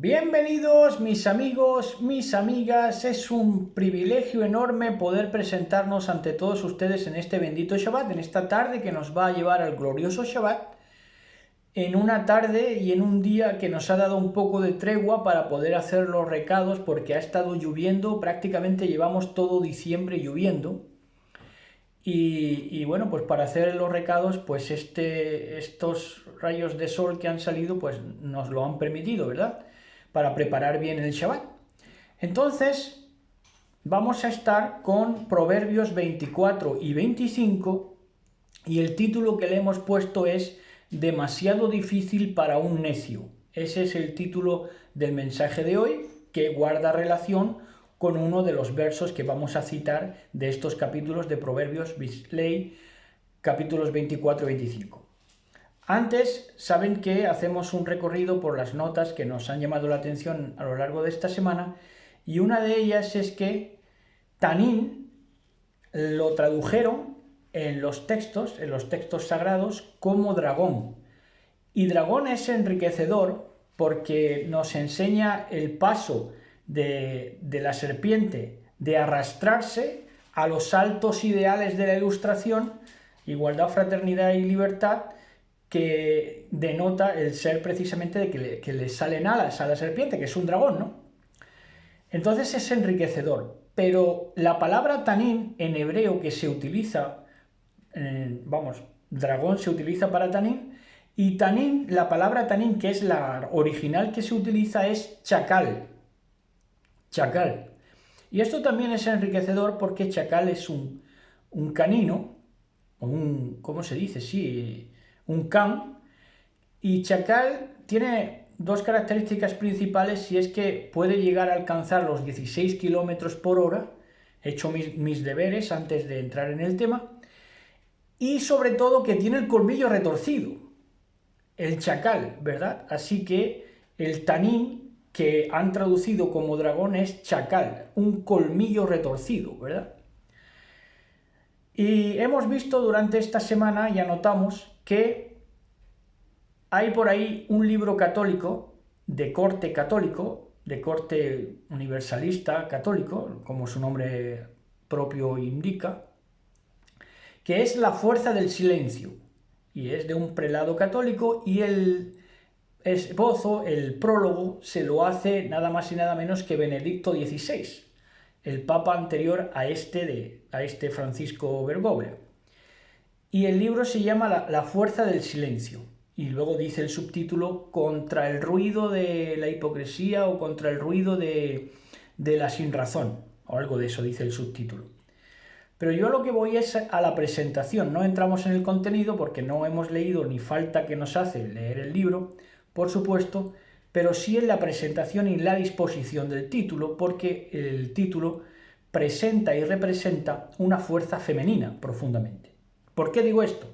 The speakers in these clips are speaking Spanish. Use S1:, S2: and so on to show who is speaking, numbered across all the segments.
S1: Bienvenidos mis amigos, mis amigas, es un privilegio enorme poder presentarnos ante todos ustedes en este bendito Shabbat, en esta tarde que nos va a llevar al glorioso Shabbat, en una tarde y en un día que nos ha dado un poco de tregua para poder hacer los recados porque ha estado lloviendo, prácticamente llevamos todo diciembre lloviendo. Y bueno, pues para hacer los recados, pues estos rayos de sol que han salido, pues nos lo han permitido, ¿verdad? Para preparar bien el Shabbat. Entonces, vamos a estar con Proverbios 24 y 25, y el título que le hemos puesto es Demasiado difícil para un necio. Ese es el título del mensaje de hoy, que guarda relación con uno de los versos que vamos a citar de estos capítulos de Proverbios Bisley, capítulos 24 y 25. Antes, saben que hacemos un recorrido por las notas que nos han llamado la atención a lo largo de esta semana, y una de ellas es que Tanín lo tradujeron en los textos sagrados, como dragón. Y dragón es enriquecedor porque nos enseña el paso de la serpiente de arrastrarse a los altos ideales de la Ilustración, igualdad, fraternidad y libertad, que denota el ser precisamente de que le salen alas a la serpiente, que es un dragón, ¿no? Entonces es enriquecedor, pero la palabra tanín en hebreo que se utiliza, dragón se utiliza para tanín, y tanín, la palabra tanín, que es la original que se utiliza, es chacal. Chacal. Y esto también es enriquecedor porque chacal es un canino, o ¿cómo se dice? Sí, un can. Y chacal tiene dos características principales, y es que puede llegar a alcanzar los 16 kilómetros por hora. He hecho mis deberes antes de entrar en el tema. Y sobre todo que tiene el colmillo retorcido, el chacal, ¿verdad? Así que el tanín, que han traducido como dragón, es chacal, un colmillo retorcido, ¿verdad? Y hemos visto durante esta semana, ya notamos que hay por ahí un libro católico, de corte universalista católico, como su nombre propio indica, que es La fuerza del silencio, y es de un prelado católico, y el esbozo, el prólogo, se lo hace nada más y nada menos que Benedicto XVI, el papa anterior a este Francisco Bergoglio. Y el libro se llama La fuerza del silencio, y luego dice el subtítulo Contra el ruido de la hipocresía, o contra el ruido de la sinrazón, o algo de eso dice el subtítulo. Pero yo lo que voy es a la presentación, no entramos en el contenido porque no hemos leído, ni falta que nos hace leer el libro, por supuesto, pero sí en la presentación y la disposición del título, porque el título presenta y representa una fuerza femenina profundamente. ¿Por qué digo esto?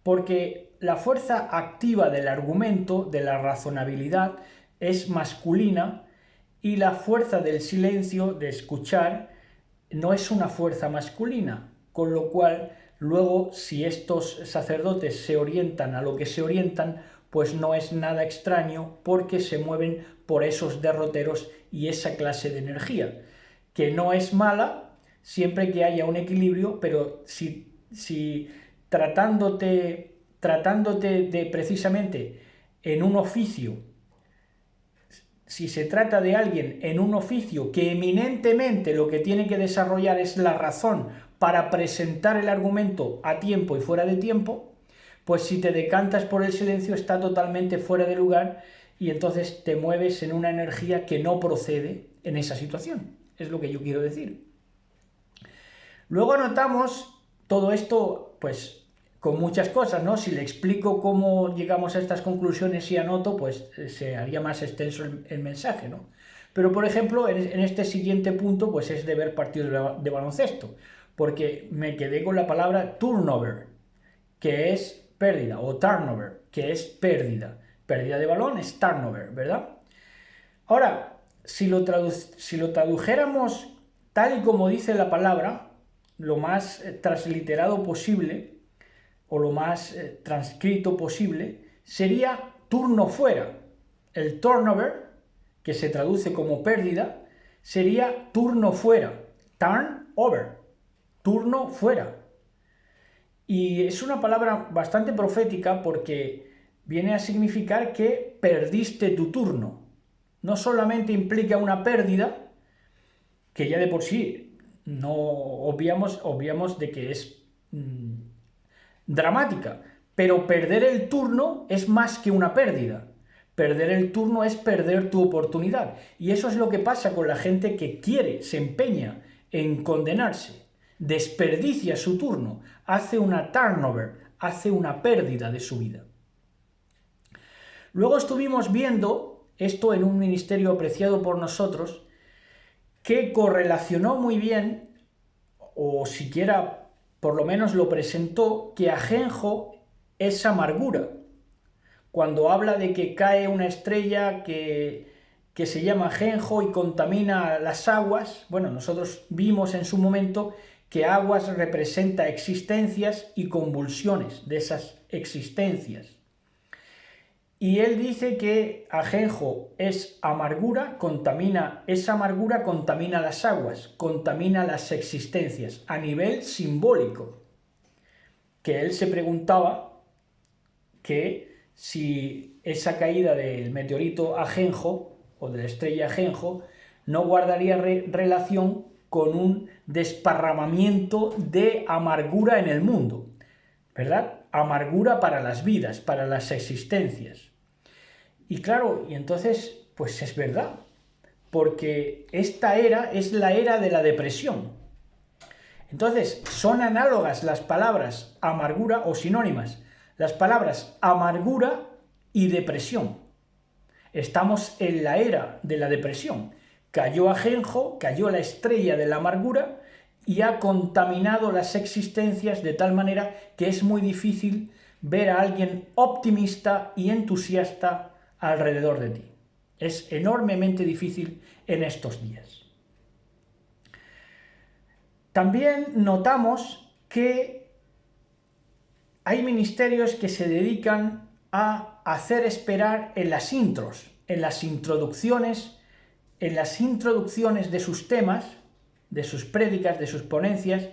S1: Porque la fuerza activa del argumento, de la razonabilidad, es masculina, y la fuerza del silencio, de escuchar, no es una fuerza masculina, con lo cual luego, si estos sacerdotes se orientan a lo que se orientan, pues no es nada extraño, porque se mueven por esos derroteros y esa clase de energía, que no es mala siempre que haya un equilibrio, pero si tratándote de precisamente en un oficio, si se trata de alguien en un oficio que eminentemente lo que tiene que desarrollar es la razón para presentar el argumento a tiempo y fuera de tiempo, pues si te decantas por el silencio está totalmente fuera de lugar, y entonces te mueves en una energía que no procede en esa situación. Es lo que yo quiero decir. Luego anotamos todo esto, pues con muchas cosas, ¿no? Si le explico cómo llegamos a estas conclusiones y anoto, pues se haría más extenso el mensaje, ¿no? Pero, por ejemplo, en este siguiente punto, pues es de ver partidos de baloncesto, porque me quedé con la palabra turnover, que es pérdida, o turnover, que es pérdida. Pérdida de balón es turnover, ¿verdad? Ahora, si lo tradujéramos tal y como dice la palabra, lo más transliterado posible, o lo más transcrito posible, sería turno fuera. el turnover, que se traduce como pérdida, sería turno fuera, turnover, turno fuera. Y es una palabra bastante profética porque viene a significar que perdiste tu turno. No solamente implica una pérdida, que ya de por sí no obviamos de que es dramática, pero perder el turno es más que una pérdida. Perder el turno es perder tu oportunidad. Y eso es lo que pasa con la gente que quiere, se empeña en condenarse. Desperdicia su turno, hace una turnover, hace una pérdida de su vida. Luego estuvimos viendo, esto en un ministerio apreciado por nosotros, que correlacionó muy bien, o siquiera por lo menos lo presentó, que ajenjo es amargura. Cuando habla de que cae una estrella que se llama ajenjo y contamina las aguas, bueno, nosotros vimos en su momento que aguas representa existencias y convulsiones de esas existencias. Y él dice que ajenjo es amargura, esa amargura contamina las aguas, contamina las existencias a nivel simbólico. Que él se preguntaba que si esa caída del meteorito ajenjo o de la estrella ajenjo no guardaría relación con un desparramamiento de amargura en el mundo, ¿verdad? Amargura para las vidas, para las existencias. Y claro, y entonces, pues es verdad, porque esta era es la era de la depresión. Entonces, son análogas las palabras amargura o sinónimas, las palabras amargura y depresión. Estamos en la era de la depresión. Cayó ajenjo, cayó la estrella de la amargura y ha contaminado las existencias de tal manera que es muy difícil ver a alguien optimista y entusiasta alrededor de ti. Es enormemente difícil en estos días. También notamos que hay ministerios que se dedican a hacer esperar en las intros, en las introducciones de sus temas, de sus prédicas, de sus ponencias,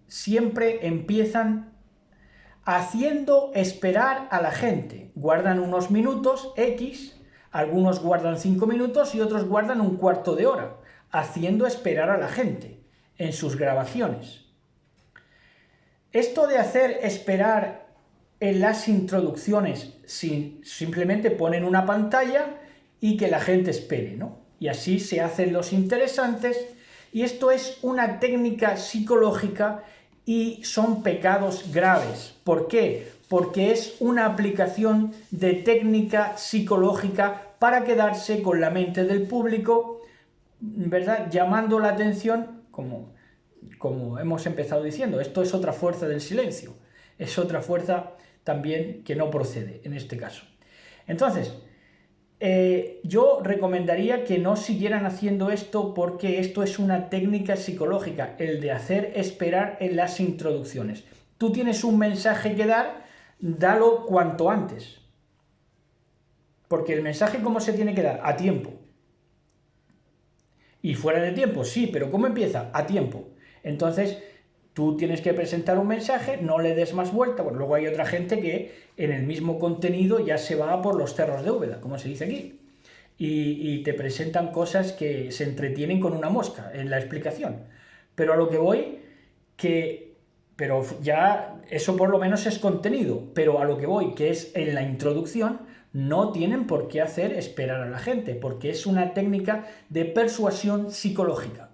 S1: siempre empiezan haciendo esperar a la gente. Guardan unos minutos X, algunos guardan 5 minutos y otros guardan un cuarto de hora, haciendo esperar a la gente en sus grabaciones. Esto de hacer esperar en las introducciones, simplemente ponen una pantalla y que la gente espere, ¿no? Y así se hacen los interesantes, y esto es una técnica psicológica y son pecados graves. ¿Por qué? Porque es una aplicación de técnica psicológica para quedarse con la mente del público, ¿verdad? Llamando la atención, como hemos empezado diciendo. Esto es otra fuerza del silencio, es otra fuerza también que no procede en este caso. Entonces, yo recomendaría que no siguieran haciendo esto, porque esto es una técnica psicológica, el de hacer esperar en las introducciones. Tú tienes un mensaje que dar, dalo cuanto antes. Porque el mensaje, ¿cómo se tiene que dar? A tiempo. Y fuera de tiempo, sí, pero ¿cómo empieza? A tiempo. Entonces, tú tienes que presentar un mensaje, no le des más vuelta, porque luego hay otra gente que en el mismo contenido ya se va por los cerros de Úbeda, como se dice aquí, y te presentan cosas que se entretienen con una mosca en la explicación. Pero a lo que voy, pero ya eso por lo menos es contenido, pero a lo que voy, que es en la introducción, no tienen por qué hacer esperar a la gente, porque es una técnica de persuasión psicológica.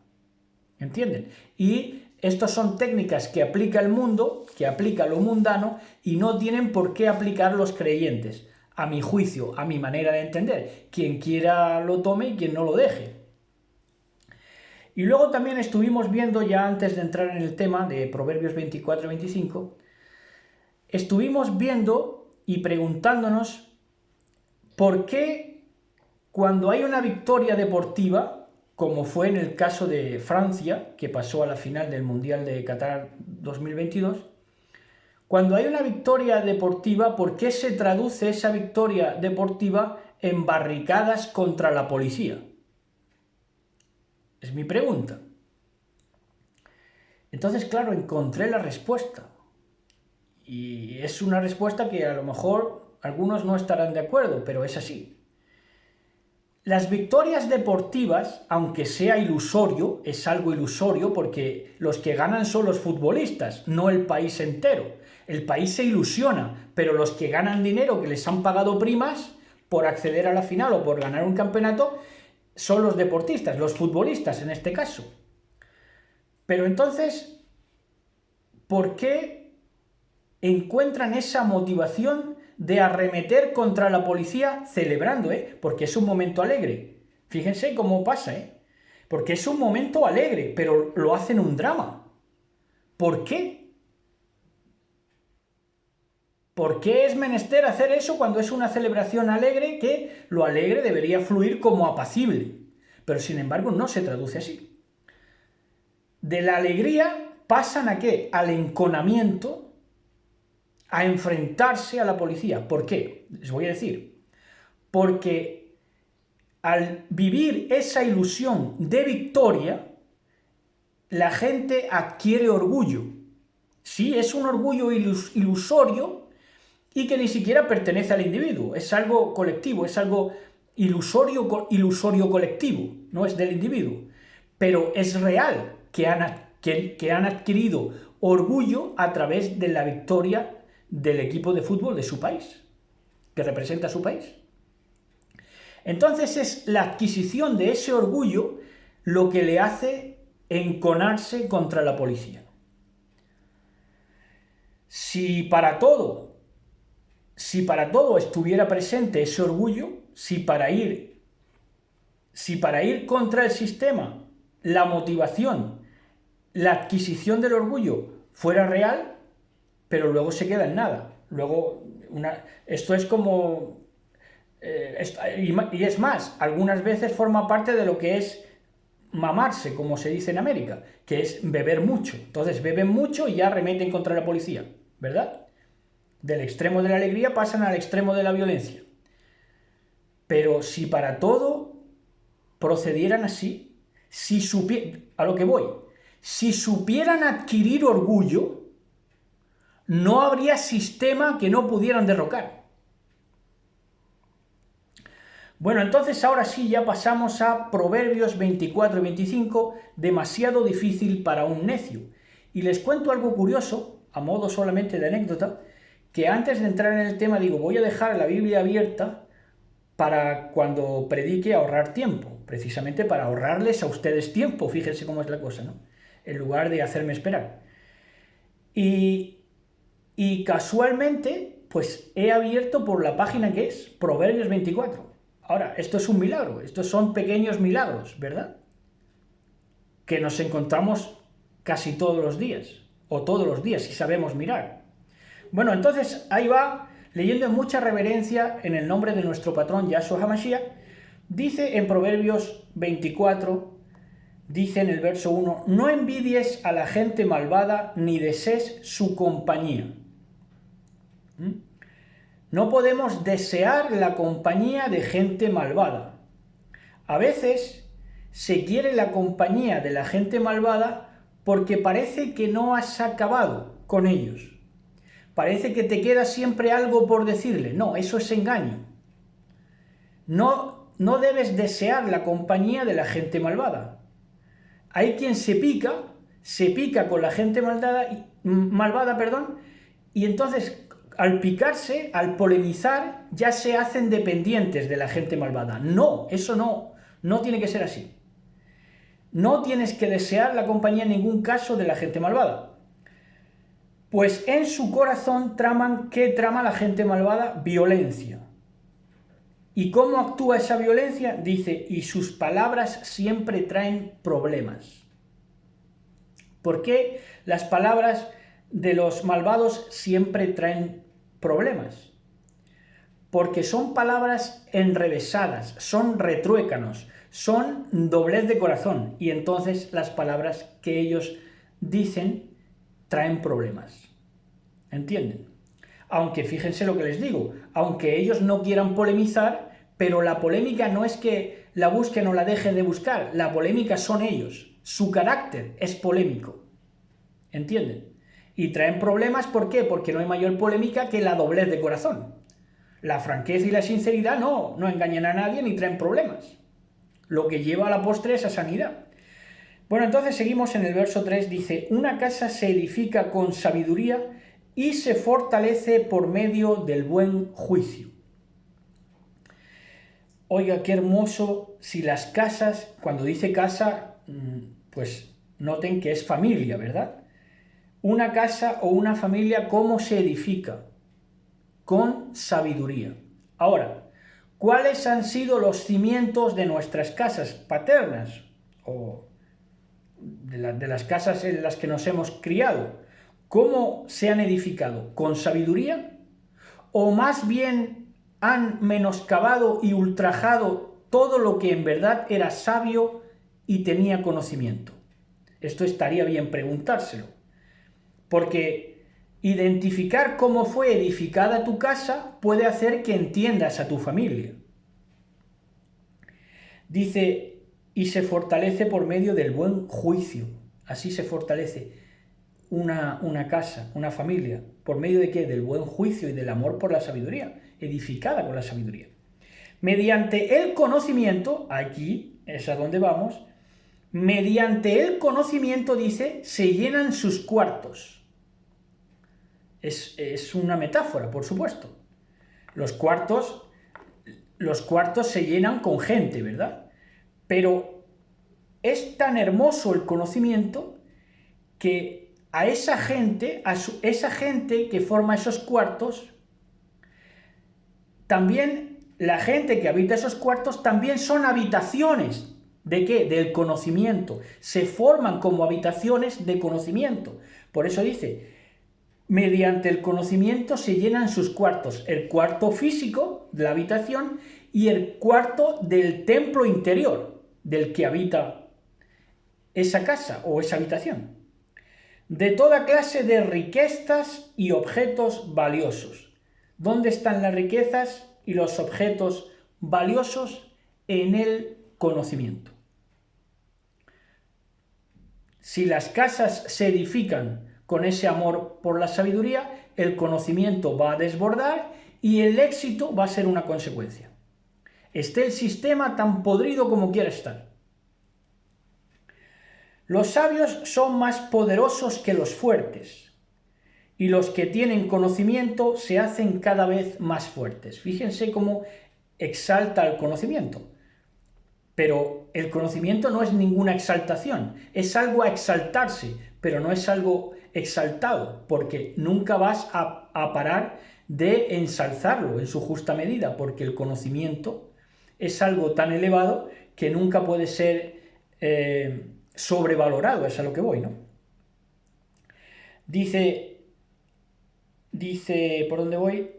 S1: ¿Entienden? Y estas son técnicas que aplica el mundo, que aplica lo mundano, y no tienen por qué aplicar los creyentes, a mi juicio, a mi manera de entender. Quien quiera lo tome y quien no lo deje. Y luego también estuvimos viendo, ya antes de entrar en el tema de Proverbios 24 y 25, estuvimos viendo y preguntándonos por qué cuando hay una victoria deportiva, como fue en el caso de Francia, que pasó a la final del Mundial de Qatar 2022, cuando hay una victoria deportiva, ¿por qué se traduce esa victoria deportiva en barricadas contra la policía? Es mi pregunta. Entonces, claro, encontré la respuesta. Y es una respuesta que a lo mejor algunos no estarán de acuerdo, pero es así. Las victorias deportivas, aunque sea ilusorio, es algo ilusorio porque los que ganan son los futbolistas, no el país entero. El país se ilusiona, pero los que ganan dinero, que les han pagado primas por acceder a la final o por ganar un campeonato, son los deportistas, los futbolistas en este caso. Pero entonces, ¿por qué encuentran esa motivación de arremeter contra la policía celebrando, porque es un momento alegre? Fíjense cómo pasa, porque es un momento alegre, pero lo hacen un drama. ¿Por qué? ¿Por qué es menester hacer eso cuando es una celebración alegre, que lo alegre debería fluir como apacible? Pero sin embargo no se traduce así. De la alegría pasan ¿a qué? Al enconamiento, a enfrentarse a la policía. ¿Por qué? Les voy a decir. Porque al vivir esa ilusión de victoria, la gente adquiere orgullo. Sí, es un orgullo ilusorio y que ni siquiera pertenece al individuo. Es algo colectivo, es algo ilusorio colectivo, no es del individuo. Pero es real que han adquirido orgullo a través de la victoria del equipo de fútbol de su país, que representa a su país. Entonces es la adquisición de ese orgullo lo que le hace enconarse contra la policía. Si para todo estuviera presente ese orgullo, si para ir contra el sistema la motivación, la adquisición del orgullo fuera real, pero luego se queda en nada. Esto es como... y es más, algunas veces forma parte de lo que es mamarse, como se dice en América, que es beber mucho. Entonces beben mucho y ya arremeten contra la policía, ¿verdad? Del extremo de la alegría pasan al extremo de la violencia. Pero si para todo procedieran así, a lo que voy, si supieran adquirir orgullo, no habría sistema que no pudieran derrocar. Bueno, entonces ahora sí ya pasamos a Proverbios 24 y 25, demasiado difícil para un necio. Y les cuento algo curioso, a modo solamente de anécdota, que antes de entrar en el tema digo, voy a dejar la Biblia abierta para cuando predique ahorrar tiempo, precisamente para ahorrarles a ustedes tiempo, fíjense cómo es la cosa, ¿no? En lugar de hacerme esperar. Y casualmente, pues he abierto por la página que es Proverbios 24. Ahora, esto es un milagro, estos son pequeños milagros, ¿verdad? Que nos encontramos casi todos los días, o todos los días, si sabemos mirar. Bueno, entonces ahí va, leyendo en mucha reverencia en el nombre de nuestro patrón Yahshua HaMashiach, dice en Proverbios 24, dice en el verso 1, no envidies a la gente malvada ni desees su compañía. No podemos desear la compañía de gente malvada. A veces se quiere la compañía de la gente malvada porque parece que no has acabado con ellos. Parece que te queda siempre algo por decirle. No, eso es engaño. No debes desear la compañía de la gente malvada. Hay quien se pica con la gente malvada, y entonces al picarse, al polemizar, ya se hacen dependientes de la gente malvada. No, eso no tiene que ser así. No tienes que desear la compañía en ningún caso de la gente malvada. Pues en su corazón ¿qué trama la gente malvada? Violencia. ¿Y cómo actúa esa violencia? Dice, y sus palabras siempre traen problemas. ¿Por qué las palabras de los malvados siempre traen problemas? Porque son palabras enrevesadas, son retruécanos, son doblez de corazón, y entonces las palabras que ellos dicen traen problemas. ¿Entienden? Aunque fíjense lo que les digo, aunque ellos no quieran polemizar, pero la polémica no es que la busquen o la dejen de buscar, la polémica son ellos, su carácter es polémico, ¿entienden? Y traen problemas, ¿por qué? Porque no hay mayor polémica que la doblez de corazón. La franqueza y la sinceridad no engañan a nadie ni traen problemas. Lo que lleva a la postre es a sanidad. Bueno, entonces seguimos en el verso 3, dice, una casa se edifica con sabiduría y se fortalece por medio del buen juicio. Oiga, qué hermoso si las casas, cuando dice casa, pues noten que es familia, ¿verdad? Una casa o una familia, ¿cómo se edifica? Con sabiduría. Ahora, ¿cuáles han sido los cimientos de nuestras casas paternas o de las casas en las que nos hemos criado? ¿Cómo se han edificado? ¿Con sabiduría? ¿O más bien han menoscabado y ultrajado todo lo que en verdad era sabio y tenía conocimiento? Esto estaría bien preguntárselo, porque identificar cómo fue edificada tu casa puede hacer que entiendas a tu familia. Dice, y se fortalece por medio del buen juicio. Así se fortalece una casa, una familia. ¿Por medio de qué? Del buen juicio y del amor por la sabiduría, edificada con la sabiduría. Mediante el conocimiento, aquí es a donde vamos, mediante el conocimiento, dice, se llenan sus cuartos. Es una metáfora, por supuesto. Los cuartos se llenan con gente, ¿verdad? Pero es tan hermoso el conocimiento que esa gente que forma esos cuartos, también la gente que habita esos cuartos también son habitaciones. ¿De qué? Del conocimiento. Se forman como habitaciones de conocimiento. Por eso dice, mediante el conocimiento se llenan sus cuartos, el cuarto físico de la habitación y el cuarto del templo interior del que habita esa casa o esa habitación. De toda clase de riquezas y objetos valiosos. ¿Dónde están las riquezas y los objetos valiosos? En el conocimiento. Si las casas se edifican con ese amor por la sabiduría, el conocimiento va a desbordar y el éxito va a ser una consecuencia. Esté el sistema tan podrido como quiera estar. Los sabios son más poderosos que los fuertes, y los que tienen conocimiento se hacen cada vez más fuertes. Fíjense cómo exalta el conocimiento. Pero el conocimiento no es ninguna exaltación, es algo a exaltarse, pero no es algo exaltado, porque nunca vas a parar de ensalzarlo en su justa medida, porque el conocimiento es algo tan elevado que nunca puede ser sobrevalorado, es a lo que voy, ¿no? Dice, ¿por dónde voy?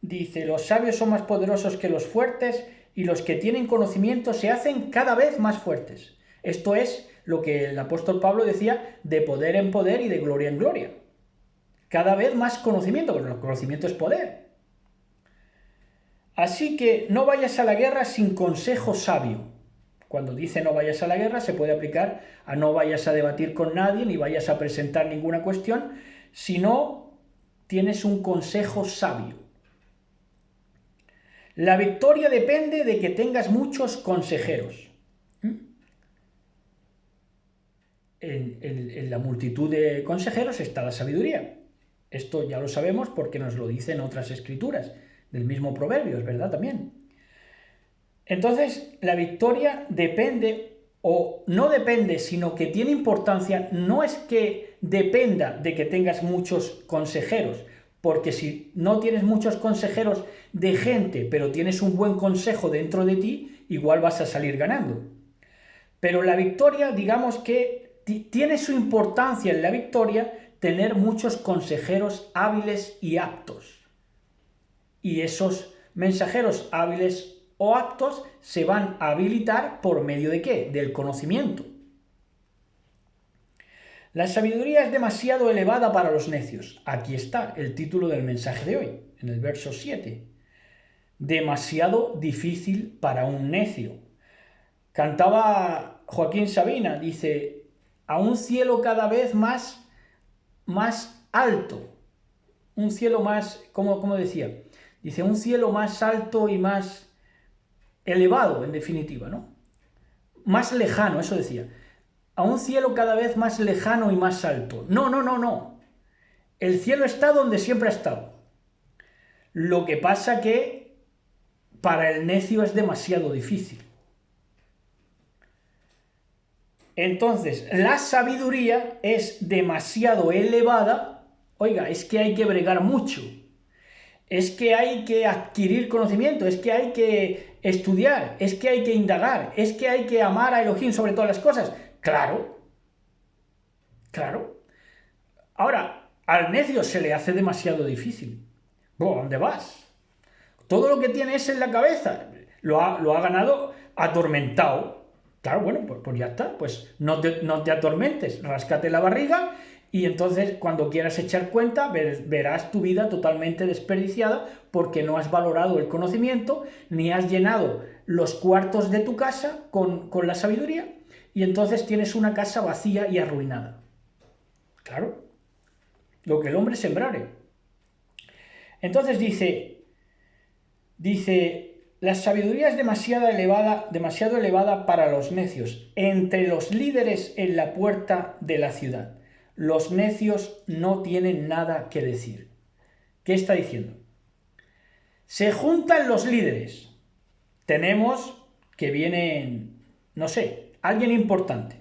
S1: Dice, los sabios son más poderosos que los fuertes, y los que tienen conocimiento se hacen cada vez más fuertes. Esto es lo que el apóstol Pablo decía, de poder en poder y de gloria en gloria. Cada vez más conocimiento, porque el conocimiento es poder. Así que no vayas a la guerra sin consejo sabio. Cuando dice no vayas a la guerra, se puede aplicar a no vayas a debatir con nadie, ni vayas a presentar ninguna cuestión, si no tienes un consejo sabio. La victoria depende de que tengas muchos consejeros. En la multitud de consejeros está la sabiduría. Esto ya lo sabemos porque nos lo dicen otras escrituras, del mismo Proverbios, ¿verdad? También. Entonces, la victoria depende, o no depende, sino que tiene importancia, no es que dependa de que tengas muchos consejeros, porque si no tienes muchos consejeros de gente, pero tienes un buen consejo dentro de ti, igual vas a salir ganando. Pero la victoria, digamos que tiene su importancia en la victoria tener muchos consejeros hábiles y aptos. Y esos mensajeros hábiles o aptos se van a habilitar por medio de ¿qué? Del conocimiento. La sabiduría es demasiado elevada para los necios. Aquí está el título del mensaje de hoy, en el verso 7. demasiado difícil para un necio. Cantaba Joaquín Sabina, dice, a un cielo cada vez más alto, un cielo más, ¿cómo decía? Dice, un cielo más alto y más elevado, en definitiva, ¿no? Más lejano, eso decía. A un cielo cada vez más lejano y más alto. No, no, no, no. El cielo está donde siempre ha estado. Lo que pasa que para el necio es demasiado difícil. Entonces, la sabiduría es demasiado elevada. Oiga, es que hay que bregar mucho. Es que hay que adquirir conocimiento, es que hay que estudiar, es que hay que indagar, es que hay que amar a Elohim sobre todas las cosas. Claro, claro. Ahora, al necio se le hace demasiado difícil. ¿Dónde vas? Todo lo que tiene es en la cabeza. Lo ha ganado atormentado. Claro, bueno, pues ya está. Pues no te atormentes, ráscate la barriga y entonces cuando quieras echar cuenta verás tu vida totalmente desperdiciada porque no has valorado el conocimiento ni has llenado los cuartos de tu casa con la sabiduría y entonces tienes una casa vacía y arruinada. Claro, lo que el hombre sembrare. Entonces dice, la sabiduría es demasiado elevada para los necios, entre los líderes en la puerta de la ciudad. Los necios no tienen nada que decir. ¿Qué está diciendo? Se juntan los líderes. Tenemos que vienen, no sé, alguien importante.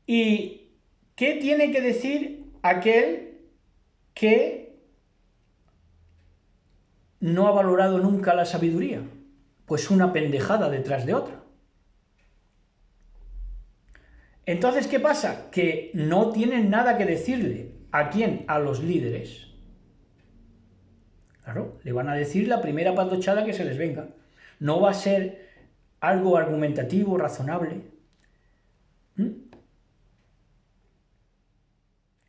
S1: ¿Y qué tiene que decir aquel que no ha valorado nunca la sabiduría? Pues una pendejada detrás de otra. Entonces, ¿qué pasa? Que no tienen nada que decirle. ¿A quién? A los líderes. Claro, le van a decir la primera patochada que se les venga. No va a ser algo argumentativo, razonable.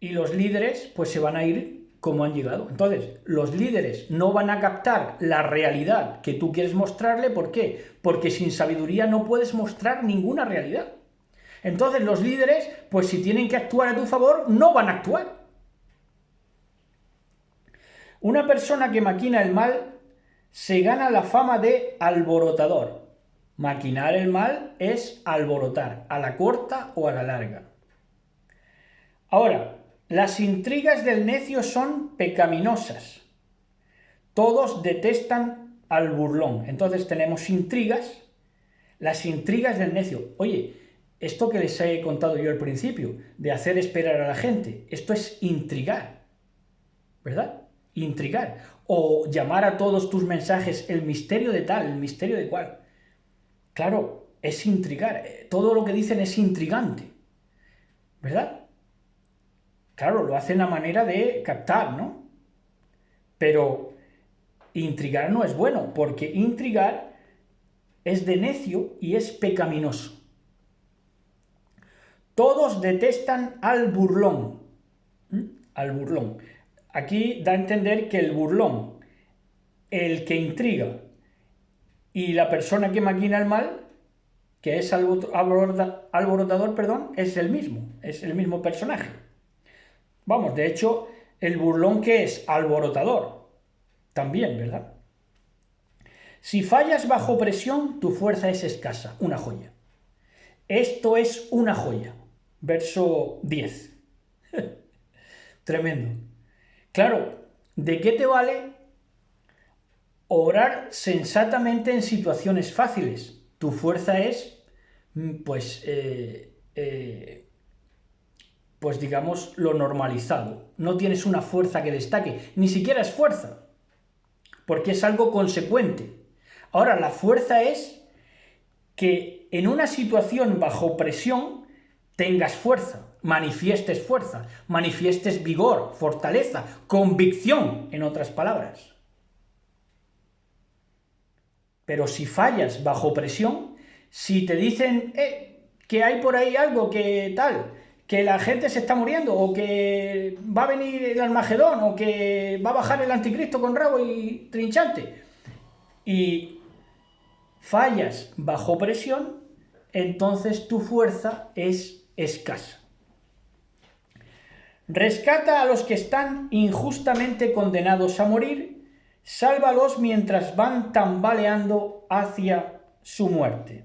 S1: Y los líderes, pues se van a ir como han llegado. Entonces, los líderes no van a captar la realidad que tú quieres mostrarle. ¿Por qué? Porque sin sabiduría no puedes mostrar ninguna realidad. Entonces los líderes, pues si tienen que actuar a tu favor, no van a actuar. Una persona que maquina el mal se gana la fama de alborotador. Maquinar el mal es alborotar, a la corta o a la larga. Ahora, las intrigas del necio son pecaminosas. Todos detestan al burlón. Entonces tenemos intrigas, las intrigas del necio. Oye, esto que les he contado yo al principio, de hacer esperar a la gente, esto es intrigar, ¿verdad? Intrigar. O llamar a todos tus mensajes el misterio de tal, el misterio de cual. Claro, es intrigar. Todo lo que dicen es intrigante, ¿verdad? Claro, lo hacen a manera de captar, ¿no? Pero intrigar no es bueno, porque intrigar es de necio y es pecaminoso. Todos detestan al burlón. Al burlón. Aquí da a entender que el burlón, el que intriga y la persona que maquina el mal, que es alborotador, perdón, es el mismo personaje. Vamos, de hecho, el burlón que es alborotador, también, ¿verdad? Si fallas bajo presión, tu fuerza es escasa, una joya. Esto es una joya. Verso 10. Tremendo. Claro, ¿de qué te vale obrar sensatamente en situaciones fáciles? Tu fuerza es, pues digamos, lo normalizado. No tienes una fuerza que destaque, ni siquiera es fuerza, porque es algo consecuente. Ahora, la fuerza es que en una situación bajo presión tengas fuerza, manifiestes vigor, fortaleza, convicción, en otras palabras. Pero si fallas bajo presión, si te dicen que hay por ahí algo que tal, que la gente se está muriendo, o que va a venir el Armagedón, o que va a bajar el anticristo con rabo y trinchante, y fallas bajo presión, entonces tu fuerza es escasa. Rescata a los que están injustamente condenados a morir, sálvalos mientras van tambaleando hacia su muerte.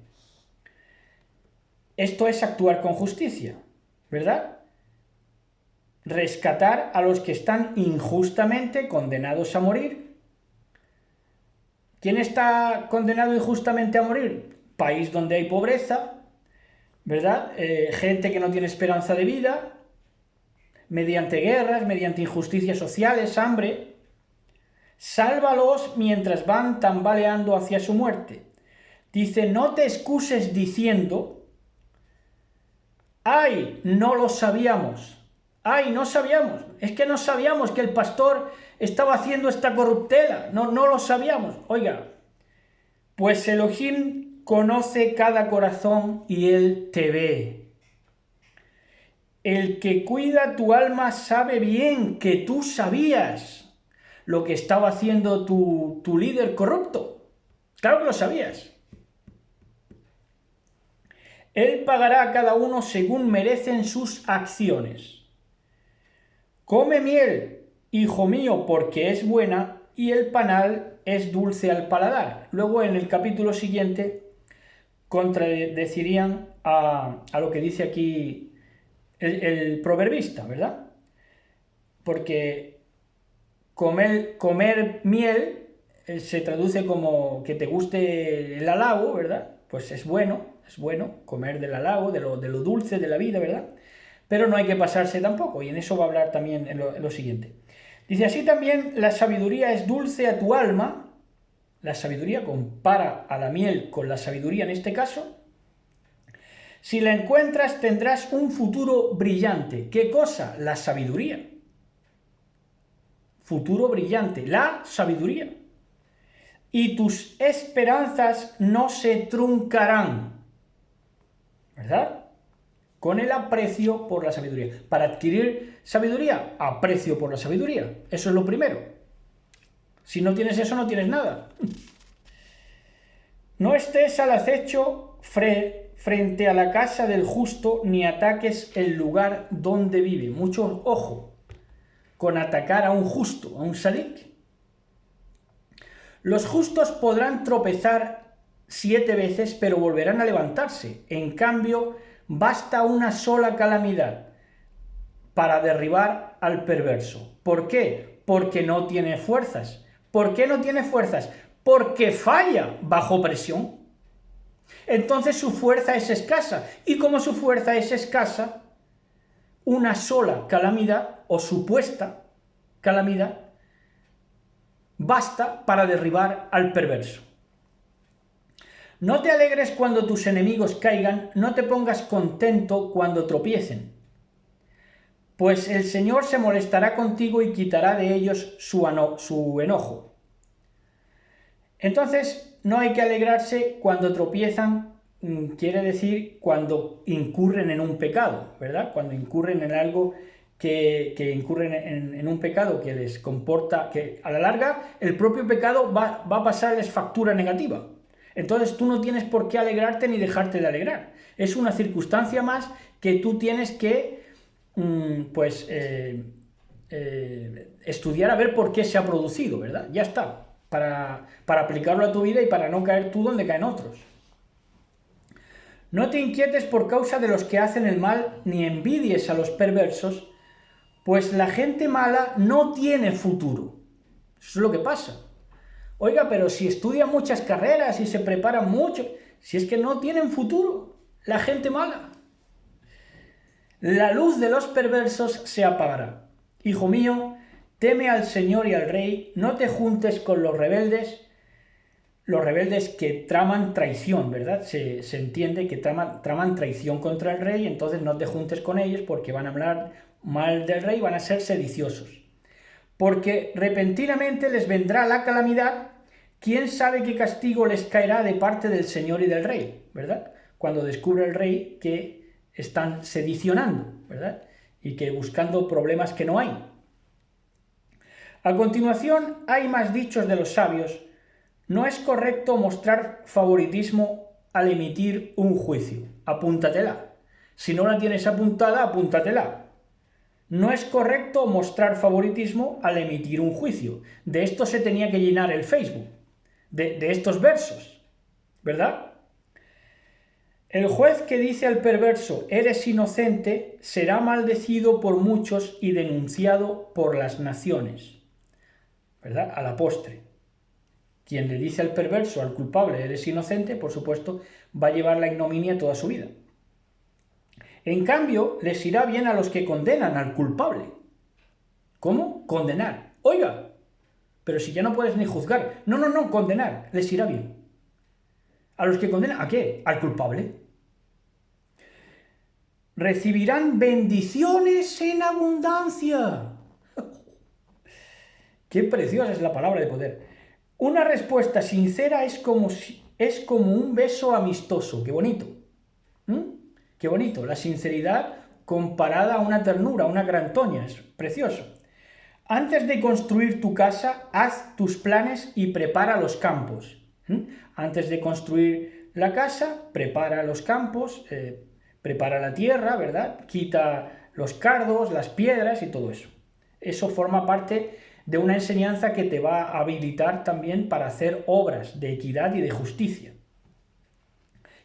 S1: Esto es actuar con justicia, ¿verdad? Rescatar a los que están injustamente condenados a morir. ¿Quién está condenado injustamente a morir? País donde hay pobreza, ¿verdad? Gente que no tiene esperanza de vida, mediante guerras, mediante injusticias sociales, hambre. Sálvalos mientras van tambaleando hacia su muerte. Dice, no te excuses diciendo, ¡ay, no lo sabíamos! ¡Ay, no sabíamos! Es que no sabíamos que el pastor estaba haciendo esta corruptela. No lo sabíamos. Oiga, pues Elohim conoce cada corazón y Él te ve. El que cuida tu alma sabe bien que tú sabías lo que estaba haciendo tu líder corrupto. Claro que lo sabías. Él pagará a cada uno según merecen sus acciones. Come miel, hijo mío, porque es buena, y el panal es dulce al paladar. Luego en el capítulo siguiente contradecirían a lo que dice aquí el proverbista, ¿verdad? Porque comer miel se traduce como que te guste el halago, ¿verdad? Pues es bueno comer del halago, de lo dulce de la vida, ¿verdad? Pero no hay que pasarse tampoco, y en eso va a hablar también en lo siguiente. Dice, así también la sabiduría es dulce a tu alma. La sabiduría compara a la miel con la sabiduría en este caso. Si la encuentras tendrás un futuro brillante. ¿Qué cosa? La sabiduría. Futuro brillante, la sabiduría. Y tus esperanzas no se truncarán. ¿Verdad? Con el aprecio por la sabiduría. Para adquirir sabiduría, aprecio por la sabiduría. Eso es lo primero. Si no tienes eso, no tienes nada. No estés al acecho frente a la casa del justo, ni ataques el lugar donde vive. Mucho ojo con atacar a un justo, a un sadik. Los justos podrán tropezar 7 veces, pero volverán a levantarse. En cambio, basta una sola calamidad para derribar al perverso. ¿Por qué? Porque no tiene fuerzas. ¿Por qué no tiene fuerzas? Porque falla bajo presión. Entonces su fuerza es escasa. Y como su fuerza es escasa, una sola calamidad o supuesta calamidad basta para derribar al perverso. No te alegres cuando tus enemigos caigan, no te pongas contento cuando tropiecen, pues el Señor se molestará contigo y quitará de ellos su enojo. Entonces, no hay que alegrarse cuando tropiezan, quiere decir cuando incurren en un pecado, ¿verdad? Cuando incurren en algo que incurren en un pecado que les comporta, que a la larga el propio pecado va a pasarles factura negativa. Entonces tú no tienes por qué alegrarte ni dejarte de alegrar. Es una circunstancia más que tú tienes que estudiar a ver por qué se ha producido, ¿verdad? Ya está, para aplicarlo a tu vida y para no caer tú donde caen otros. No te inquietes por causa de los que hacen el mal, ni envidies a los perversos, pues la gente mala no tiene futuro. Eso es lo que pasa. Oiga, pero si estudian muchas carreras y se preparan mucho, si es que no tienen futuro, la gente mala. La luz de los perversos se apagará. Hijo mío, teme al Señor y al Rey, no te juntes con los rebeldes que traman traición, ¿verdad? Se entiende que traman traición contra el rey, entonces no te juntes con ellos porque van a hablar mal del rey, van a ser sediciosos. Porque repentinamente les vendrá la calamidad, quién sabe qué castigo les caerá de parte del Señor y del rey, ¿verdad? Cuando descubre el rey que están sedicionando, ¿verdad? Y que buscando problemas que no hay. A continuación, hay más dichos de los sabios. No es correcto mostrar favoritismo al emitir un juicio. Apúntatela. Si no la tienes apuntada, apúntatela. No es correcto mostrar favoritismo al emitir un juicio. De esto se tenía que llenar el Facebook, de estos versos, ¿verdad? El juez que dice al perverso, eres inocente, será maldecido por muchos y denunciado por las naciones, ¿verdad? A la postre. Quien le dice al perverso, al culpable, eres inocente, por supuesto, va a llevar la ignominia toda su vida. En cambio, les irá bien a los que condenan al culpable. ¿Cómo? Condenar. Oiga, pero si ya no puedes ni juzgar. No, condenar. Les irá bien. ¿A los que condenan? ¿A qué? Al culpable. Recibirán bendiciones en abundancia. Qué preciosa es la palabra de poder. Una respuesta sincera es como un beso amistoso. Qué bonito. Qué bonito, la sinceridad comparada a una ternura, a una gran toña, es precioso. Antes de construir tu casa, haz tus planes y prepara los campos. Antes de construir la casa, prepara los campos, prepara la tierra, ¿verdad? Quita los cardos, las piedras y todo eso. Eso forma parte de una enseñanza que te va a habilitar también para hacer obras de equidad y de justicia.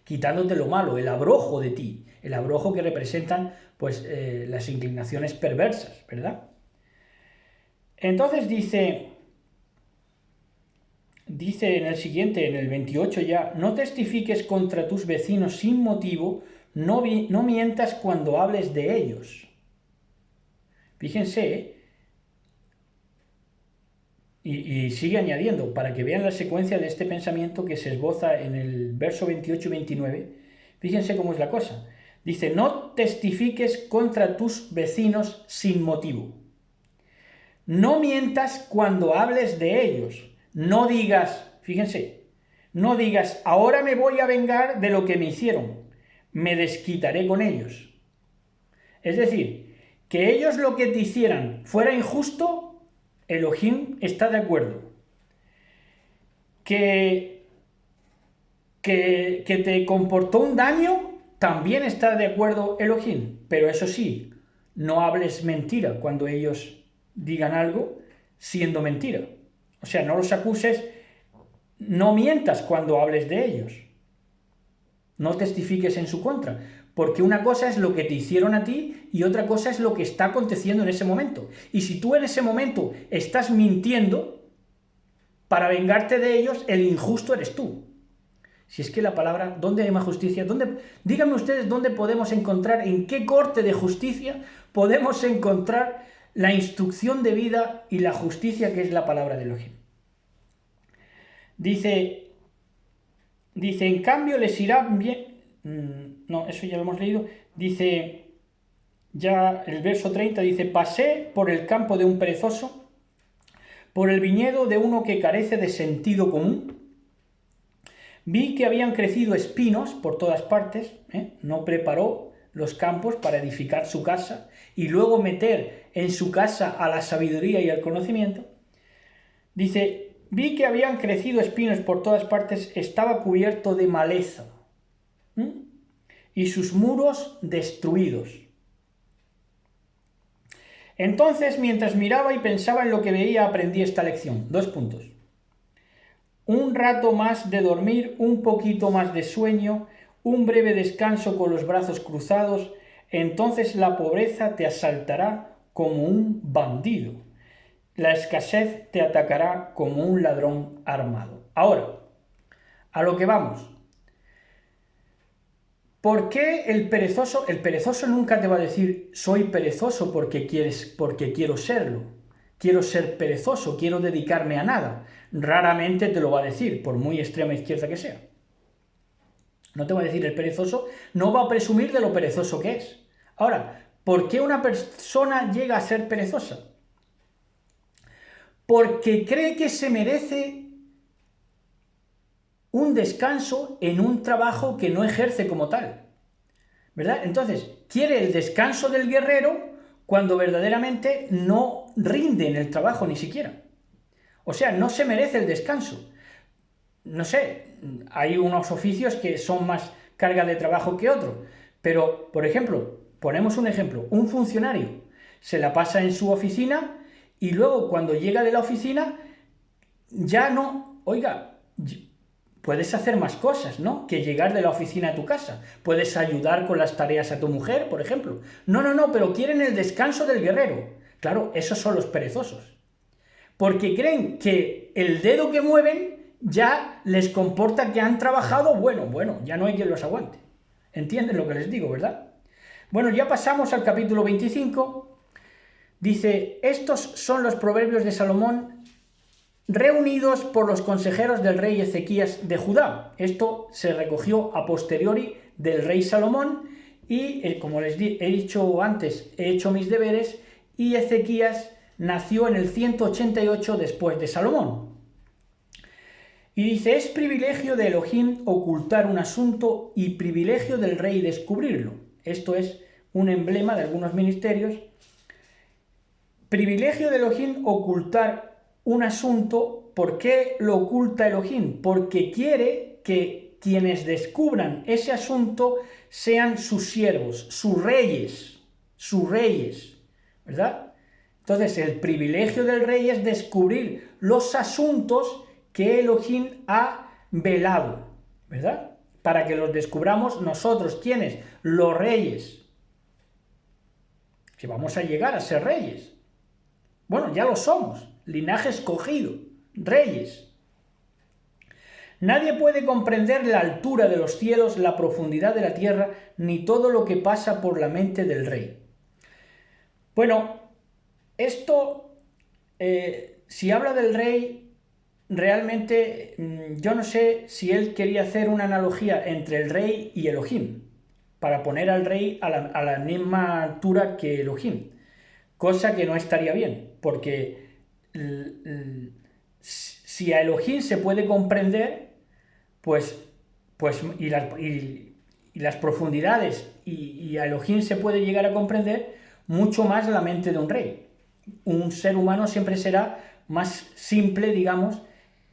S1: Quitándote lo malo, el abrojo de ti, el abrojo que representan pues las inclinaciones perversas, ¿verdad? Entonces dice en el siguiente, en el 28 ya, no testifiques contra tus vecinos sin motivo, no mientas cuando hables de ellos. Fíjense, y sigue añadiendo, para que vean la secuencia de este pensamiento que se esboza en el verso 28 y 29, fíjense cómo es la cosa. Dice, no testifiques contra tus vecinos sin motivo. No mientas cuando hables de ellos. No digas, fíjense, no digas, ahora me voy a vengar de lo que me hicieron. Me desquitaré con ellos. Es decir, que ellos lo que te hicieran fuera injusto, Elohim está de acuerdo. Que te comportó un daño, también está de acuerdo Elohim. Pero eso sí, no hables mentira cuando ellos digan algo siendo mentira. O sea, no los acuses, no mientas cuando hables de ellos. No testifiques en su contra. Porque una cosa es lo que te hicieron a ti y otra cosa es lo que está aconteciendo en ese momento. Y si tú en ese momento estás mintiendo para vengarte de ellos, el injusto eres tú. Si es que la palabra, ¿dónde hay más justicia? Díganme ustedes dónde podemos encontrar, en qué corte de justicia podemos encontrar la instrucción de vida y la justicia que es la palabra de Elohim. Dice, en cambio les irá bien. No, eso ya lo hemos leído. Dice, ya el verso 30 dice, pasé por el campo de un perezoso, por el viñedo de uno que carece de sentido común. Vi que habían crecido espinos por todas partes, no preparó los campos para edificar su casa y luego meter en su casa a la sabiduría y al conocimiento. Dice, vi que habían crecido espinos por todas partes, estaba cubierto de maleza y sus muros destruidos. Entonces, mientras miraba y pensaba en lo que veía, aprendí esta lección. 2 puntos. Un rato más de dormir, un poquito más de sueño, un breve descanso con los brazos cruzados, entonces la pobreza te asaltará como un bandido. La escasez te atacará como un ladrón armado. Ahora, a lo que vamos. ¿Por qué el perezoso nunca te va a decir soy perezoso porque quiero serlo? Quiero ser perezoso, quiero dedicarme a nada. Raramente te lo va a decir, por muy extrema izquierda que sea. No te va a decir el perezoso, no va a presumir de lo perezoso que es. Ahora, ¿por qué una persona llega a ser perezosa? Porque cree que se merece un descanso en un trabajo que no ejerce como tal, ¿verdad? Entonces, quiere el descanso del guerrero cuando verdaderamente no rinde en el trabajo ni siquiera. O sea, no se merece el descanso. No sé, hay unos oficios que son más carga de trabajo que otros, pero, por ejemplo, ponemos un ejemplo, un funcionario se la pasa en su oficina y luego cuando llega de la oficina ya no, oiga, puedes hacer más cosas, ¿no? Que llegar de la oficina a tu casa. Puedes ayudar con las tareas a tu mujer, por ejemplo. No, pero quieren el descanso del guerrero. Claro, esos son los perezosos. Porque creen que el dedo que mueven ya les comporta que han trabajado, bueno, ya no hay quien los aguante. ¿Entienden lo que les digo, verdad? Bueno, ya pasamos al capítulo 25. Dice, estos son los proverbios de Salomón reunidos por los consejeros del rey Ezequías de Judá. Esto se recogió a posteriori del rey Salomón y, como les he dicho antes, he hecho mis deberes y Ezequías nació en el 188 después de Salomón. Y dice, es privilegio de Elohim ocultar un asunto y privilegio del rey descubrirlo. Esto es un emblema de algunos ministerios. Privilegio de Elohim ocultar un asunto. ¿Por qué lo oculta Elohim? Porque quiere que quienes descubran ese asunto sean sus siervos, sus reyes, ¿verdad? Entonces, el privilegio del rey es descubrir los asuntos que Elohim ha velado, ¿verdad? Para que los descubramos nosotros. ¿Quiénes? Los reyes. Que vamos a llegar a ser reyes. Bueno, ya lo somos. Linaje escogido. Reyes. Nadie puede comprender la altura de los cielos, la profundidad de la tierra, ni todo lo que pasa por la mente del rey. Bueno, esto, si habla del rey, realmente yo no sé si él quería hacer una analogía entre el rey y Elohim, para poner al rey a la misma altura que Elohim, cosa que no estaría bien, porque si a Elohim se puede comprender, pues y las profundidades y a Elohim se puede llegar a comprender mucho más la mente de un rey. Un ser humano siempre será más simple, digamos,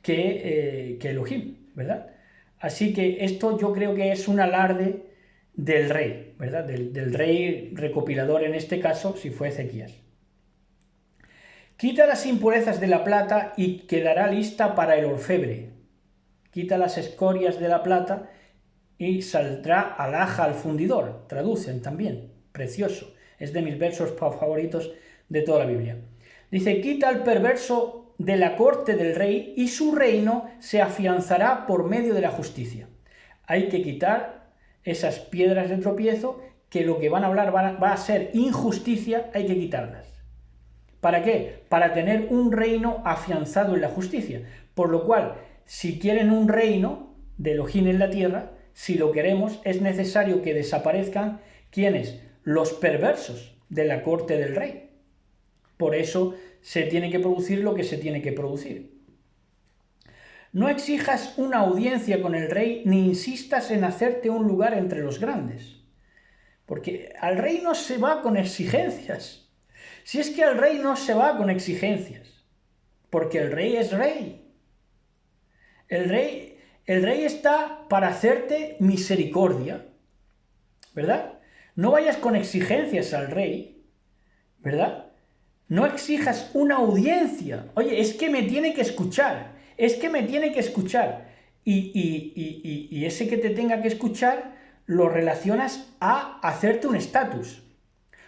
S1: que Elohim, ¿verdad? Así que esto yo creo que es un alarde del rey, ¿verdad? Del rey recopilador en este caso, si fue Ezequías. Quita las impurezas de la plata y quedará lista para el orfebre. Quita las escorias de la plata y saldrá alhaja al fundidor. Traducen también. Precioso. Es de mis versos favoritos de toda la Biblia. Dice, quita al perverso de la corte del rey y su reino se afianzará por medio de la justicia. Hay que quitar esas piedras de tropiezo que lo que van a hablar va a ser injusticia, hay que quitarlas. ¿Para qué? Para tener un reino afianzado en la justicia. Por lo cual, si quieren un reino de Elohim en la tierra, si lo queremos, es necesario que desaparezcan, ¿quiénes? Los perversos de la corte del rey. Por eso se tiene que producir lo que se tiene que producir. No exijas una audiencia con el rey ni insistas en hacerte un lugar entre los grandes. Porque al rey no se va con exigencias. Si es que al rey no se va con exigencias. Porque el rey es rey. El rey está para hacerte misericordia. ¿Verdad? No vayas con exigencias al rey. ¿Verdad? No exijas una audiencia. Oye, es que me tiene que escuchar. Es que me tiene que escuchar. Y ese que te tenga que escuchar lo relacionas a hacerte un estatus.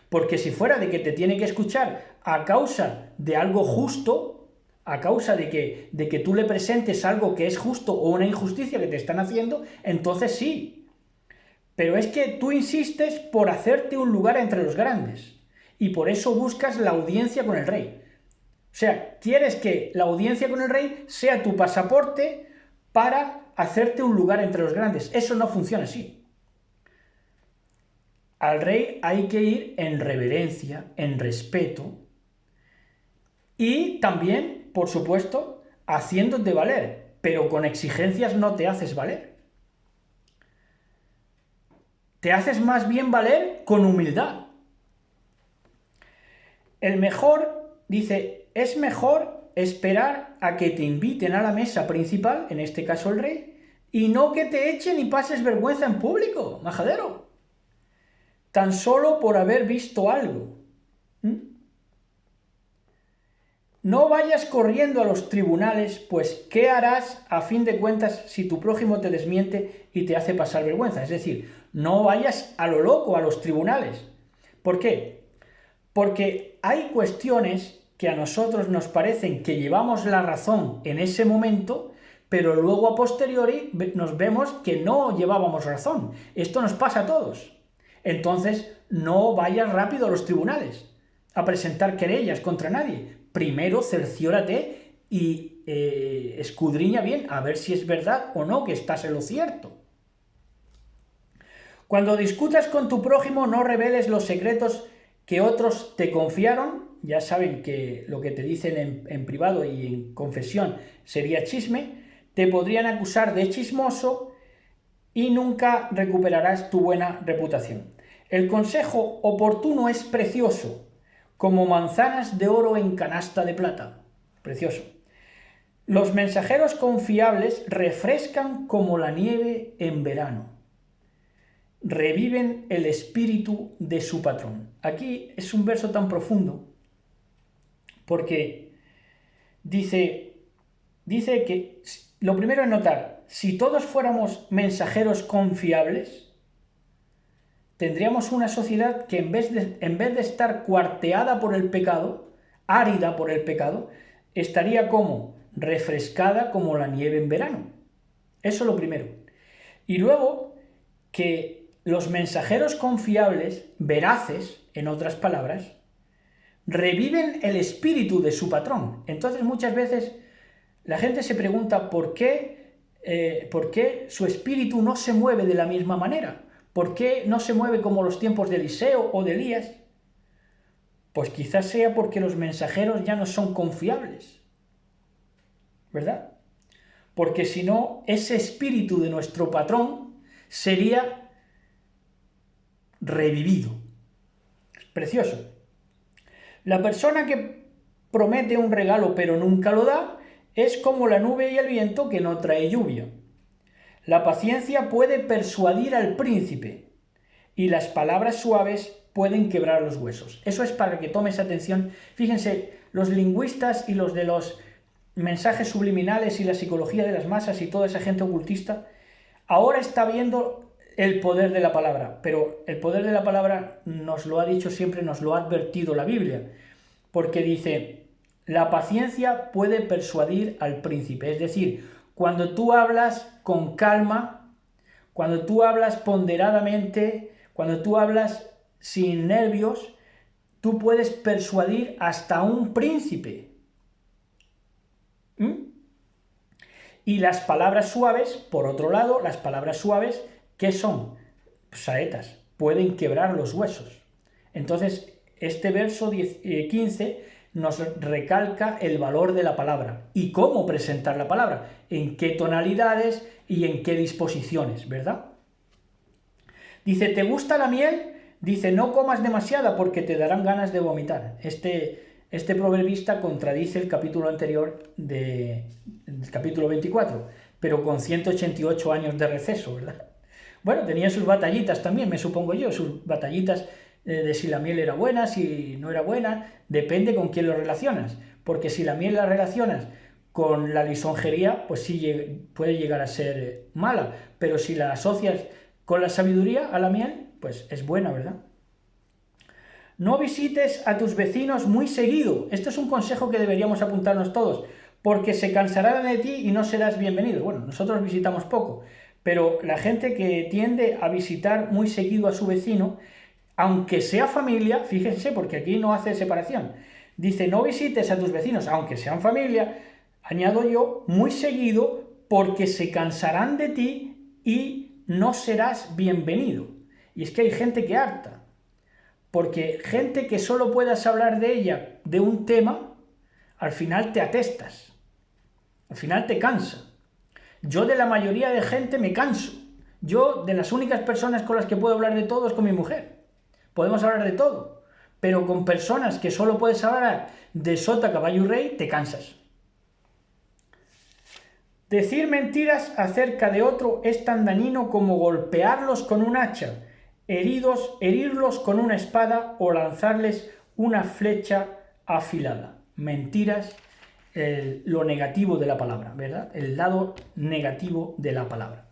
S1: Porque si fuera de que te tiene que escuchar a causa de algo justo, a causa de que tú le presentes algo que es justo o una injusticia que te están haciendo, entonces sí. Pero es que tú insistes por hacerte un lugar entre los grandes. Y por eso buscas la audiencia con el rey. O sea, quieres que la audiencia con el rey sea tu pasaporte para hacerte un lugar entre los grandes. Eso no funciona así. Al rey hay que ir en reverencia, en respeto y también, por supuesto, haciéndote valer, pero con exigencias no te haces valer. te haces más bien valer con humildad. Dice, es mejor esperar a que te inviten a la mesa principal, en este caso el rey, y no que te echen y pases vergüenza en público, majadero, tan solo por haber visto algo. No vayas corriendo a los tribunales, pues ¿qué harás a fin de cuentas si tu prójimo te desmiente y te hace pasar vergüenza? Es decir, no vayas a lo loco a los tribunales. ¿Por qué? Porque hay cuestiones que a nosotros nos parecen que llevamos la razón en ese momento, pero luego a posteriori nos vemos que no llevábamos razón. Esto nos pasa a todos. Entonces, no vayas rápido a los tribunales a presentar querellas contra nadie. Primero cerciórate y escudriña bien a ver si es verdad o no que estás en lo cierto. Cuando discutas con tu prójimo, no reveles los secretos que otros te confiaron. Ya saben que lo que te dicen en privado y en confesión sería chisme. Te podrían acusar de chismoso y nunca recuperarás tu buena reputación. El consejo oportuno es precioso, como manzanas de oro en canasta de plata. Precioso. Los mensajeros confiables refrescan como la nieve en verano. Reviven el espíritu de su patrón. Aquí es un verso tan profundo porque dice que lo primero es notar, si todos fuéramos mensajeros confiables, tendríamos una sociedad que en vez de estar cuarteada por el pecado, árida por el pecado, estaría como refrescada como la nieve en verano. Eso es lo primero. Y luego, que los mensajeros confiables, veraces, en otras palabras, reviven el espíritu de su patrón. Entonces muchas veces la gente se pregunta por qué su espíritu no se mueve de la misma manera. ¿Por qué no se mueve como los tiempos de Eliseo o de Elías? Pues quizás sea porque los mensajeros ya no son confiables, ¿verdad? Porque si no, ese espíritu de nuestro patrón sería revivido. Es precioso. La persona que promete un regalo pero nunca lo da es como la nube y el viento que no trae lluvia. La paciencia puede persuadir al príncipe y las palabras suaves pueden quebrar los huesos. Eso es para que tomes atención. Fíjense, los lingüistas y los de los mensajes subliminales y la psicología de las masas y toda esa gente ocultista, ahora está viendo el poder de la palabra, pero el poder de la palabra nos lo ha dicho siempre, nos lo ha advertido la Biblia, porque dice, la paciencia puede persuadir al príncipe, es decir, cuando tú hablas con calma, cuando tú hablas ponderadamente, cuando tú hablas sin nervios, tú puedes persuadir hasta un príncipe. Y las palabras suaves, por otro lado, las palabras suaves, ¿qué son? Saetas, pueden quebrar los huesos. Entonces, este verso 15 nos recalca el valor de la palabra y cómo presentar la palabra, en qué tonalidades y en qué disposiciones, ¿verdad? Dice, ¿te gusta la miel? Dice, no comas demasiada porque te darán ganas de vomitar. Este proverbista contradice el capítulo anterior del capítulo 24, pero con 188 años de receso, ¿verdad? Bueno, tenía sus batallitas también, me supongo yo, sus batallitas de si la miel era buena, si no era buena, depende con quién lo relacionas, porque si la miel la relacionas con la lisonjería, pues sí puede llegar a ser mala, pero si la asocias con la sabiduría a la miel, pues es buena, ¿verdad? No visites a tus vecinos muy seguido. Esto es un consejo que deberíamos apuntarnos todos, porque se cansarán de ti y no serás bienvenido. Bueno, nosotros visitamos poco, pero la gente que tiende a visitar muy seguido a su vecino, aunque sea familia, fíjense, porque aquí no hace separación, dice, no visites a tus vecinos, aunque sean familia, añado yo, muy seguido, porque se cansarán de ti y no serás bienvenido. Y es que hay gente que harta, porque gente que solo puedas hablar de ella, de un tema, al final te atestas, al final te cansa. Yo de la mayoría de gente me canso, Yo, de las únicas personas con las que puedo hablar de todo es con mi mujer. Podemos hablar de todo, pero con personas que solo puedes hablar de sota, caballo y rey, te cansas. Decir mentiras acerca de otro es tan dañino como golpearlos con un hacha, herirlos con una espada o lanzarles una flecha afilada. Mentiras, lo negativo de la palabra, ¿verdad? El lado negativo de la palabra.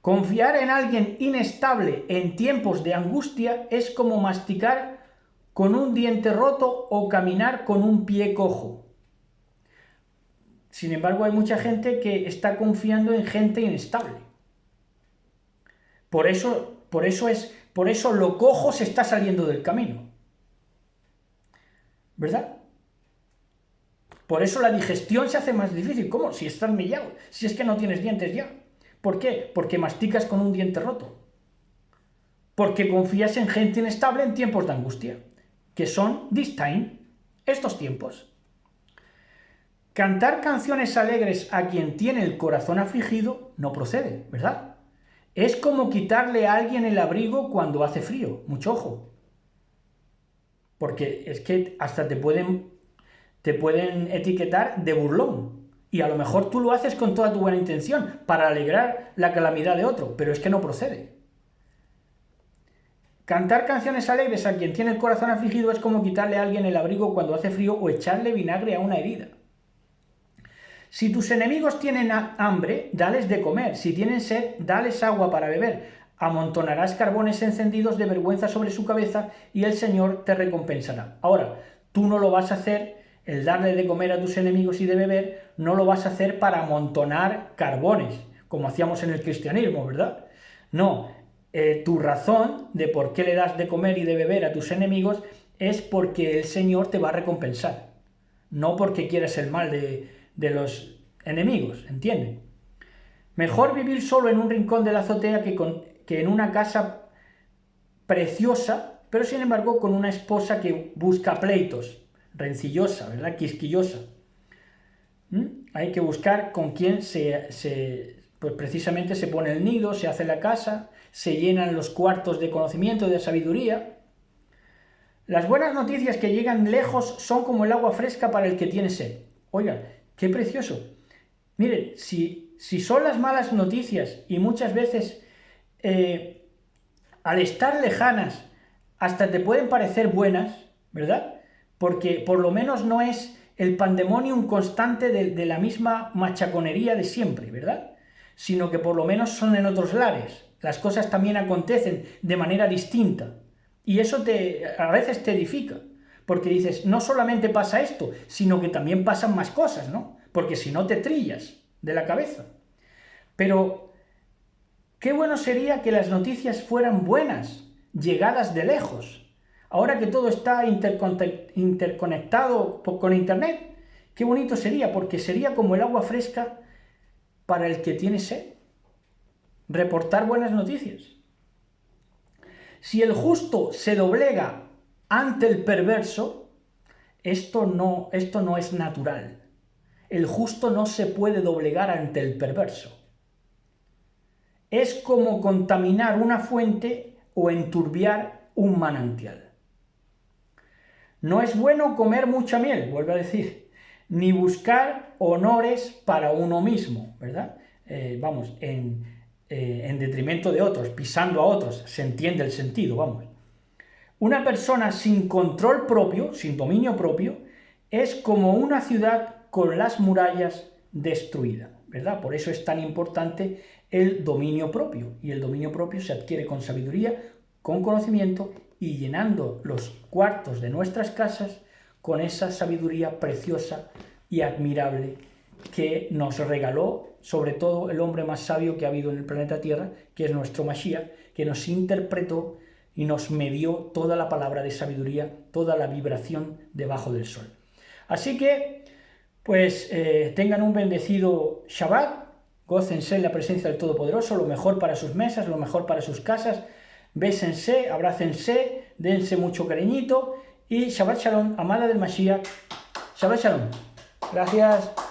S1: Confiar en alguien inestable en tiempos de angustia es como masticar con un diente roto o caminar con un pie cojo. Sin embargo, hay mucha gente que está confiando en gente inestable. Por eso lo cojo se está saliendo del camino. ¿Verdad? Por eso la digestión se hace más difícil. ¿Cómo? Si estás mellado, si es que no tienes dientes ya. ¿Por qué? Porque masticas con un diente roto. Porque confías en gente inestable en tiempos de angustia, que son this time, estos tiempos. Cantar canciones alegres a quien tiene el corazón afligido no procede, ¿verdad? Es como quitarle a alguien el abrigo cuando hace frío, mucho ojo. Porque es que hasta te pueden etiquetar de burlón. Y a lo mejor tú lo haces con toda tu buena intención, para alegrar la calamidad de otro, pero es que no procede. Cantar canciones alegres a quien tiene el corazón afligido es como quitarle a alguien el abrigo cuando hace frío o echarle vinagre a una herida. Si tus enemigos tienen hambre, dales de comer. Si tienen sed, dales agua para beber. Amontonarás carbones encendidos de vergüenza sobre su cabeza y el Señor te recompensará. Ahora, tú no lo vas a hacer, el darle de comer a tus enemigos y de beber, no lo vas a hacer para amontonar carbones, como hacíamos en el cristianismo, ¿verdad? No, tu razón de por qué le das de comer y de beber a tus enemigos es porque el Señor te va a recompensar, no porque quieras el mal de los enemigos, ¿entienden? Mejor vivir solo en un rincón de la azotea que en una casa preciosa, pero sin embargo con una esposa que busca pleitos, rencillosa, ¿verdad? Quisquillosa. Hay que buscar con quién pues precisamente se pone el nido, se hace la casa, se llenan los cuartos de conocimiento y de sabiduría. Las buenas noticias que llegan lejos son como el agua fresca para el que tiene sed. Oiga, qué precioso. Miren, si son las malas noticias y muchas veces al estar lejanas hasta te pueden parecer buenas, ¿verdad? Porque por lo menos no es el pandemonium constante de la misma machaconería de siempre, ¿verdad? Sino que por lo menos son en otros lares. Las cosas también acontecen de manera distinta. Y eso a veces te edifica. Porque dices, no solamente pasa esto, sino que también pasan más cosas, ¿no? Porque si no te trillas de la cabeza. Pero qué bueno sería que las noticias fueran buenas, llegadas de lejos. Ahora que todo está interconectado con internet, qué bonito sería, porque sería como el agua fresca para el que tiene sed. Reportar buenas noticias. Si el justo se doblega ante el perverso, esto no es natural. El justo no se puede doblegar ante el perverso. Es como contaminar una fuente o enturbiar un manantial. No es bueno comer mucha miel, vuelvo a decir, ni buscar honores para uno mismo, ¿verdad? En detrimento de otros, pisando a otros, se entiende el sentido, vamos. Una persona sin control propio, sin dominio propio, es como una ciudad con las murallas destruidas, ¿verdad? Por eso es tan importante el dominio propio, y el dominio propio se adquiere con sabiduría, con conocimiento y llenando los cuartos de nuestras casas con esa sabiduría preciosa y admirable que nos regaló sobre todo el hombre más sabio que ha habido en el planeta Tierra, que es nuestro Mashiach, que nos interpretó y nos medió toda la palabra de sabiduría, toda la vibración debajo del sol. Así que, pues, tengan un bendecido Shabbat, gócense en la presencia del Todopoderoso, lo mejor para sus mesas, lo mejor para sus casas, bésense, abrácense, dense mucho cariñito y Shabbat Shalom, amada del Mashiach, Shabbat Shalom. Gracias.